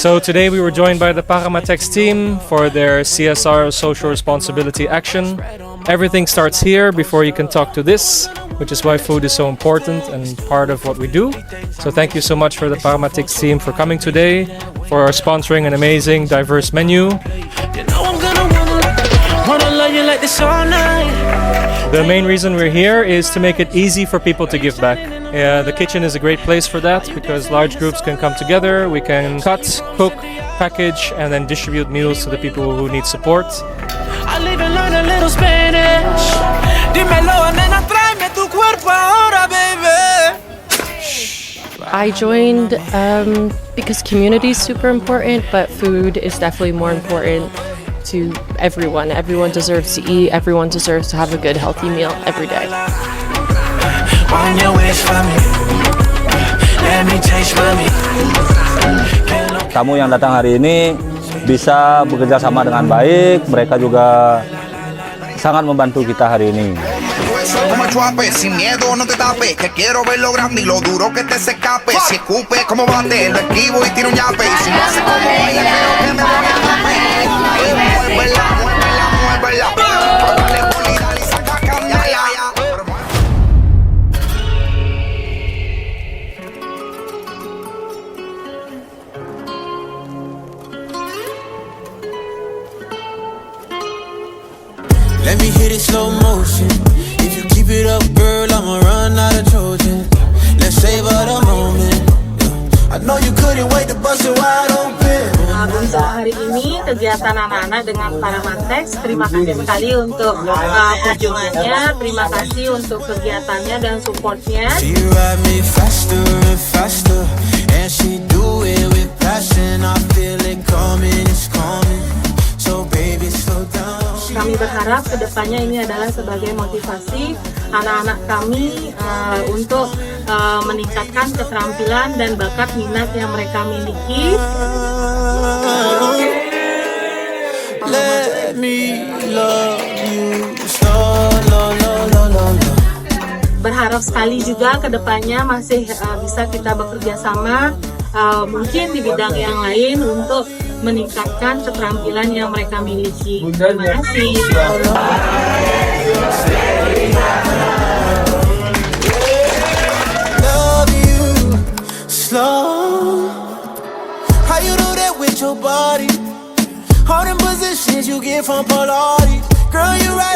So today we were joined by the Paramatex team for their CSR social responsibility action. Everything starts here before you can talk to this, which is why food is so important and part of what we do. So thank you so much for the Paramatex team for coming today, for sponsoring an amazing, diverse menu. The main reason we're here is to make it easy for people to give back. The kitchen is a great place for that because large groups can come together, we can cut, cook, package, and then distribute meals to the people who need support. I live and learn a little Spanish. Dímelo, nena, tráeme tu cuerpo ahora, baby. I joined because community is super important, but food is definitely more important to everyone. Everyone deserves to eat. Everyone deserves to have a good, healthy meal every day. Tamu yang datang hari ini bisa bekerja sama dengan baik. Mereka juga sangat membantu kita hari ini. Let me hit it slow motion. If you keep it up, girl, I'ma run out of Trojan. Let's savor the moment. I know you couldn't wait to bust it wide open. Untuk hari ini kegiatan anak-anak dengan Paramatex, terima kasih sekali untuk kunjungannya, terima kasih untuk kegiatannya dan supportnya. She ride me faster and faster, and she do it with passion. I feel it coming, it's coming. So baby, slow down. Kami berharap kedepannya ini adalah sebagai motivasi anak-anak kami untuk meningkatkan keterampilan dan bakat minat yang mereka miliki. Let me love you slow, low, low, low, low, low. Berharap sekali juga kedepannya masih bisa kita bekerja sama mungkin di bidang yang lain untuk meningkatkan keterampilan yang mereka miliki. Terima kasih. Love you slow. How you do that with your body? All them positions you get from Pilates. Girl, you right.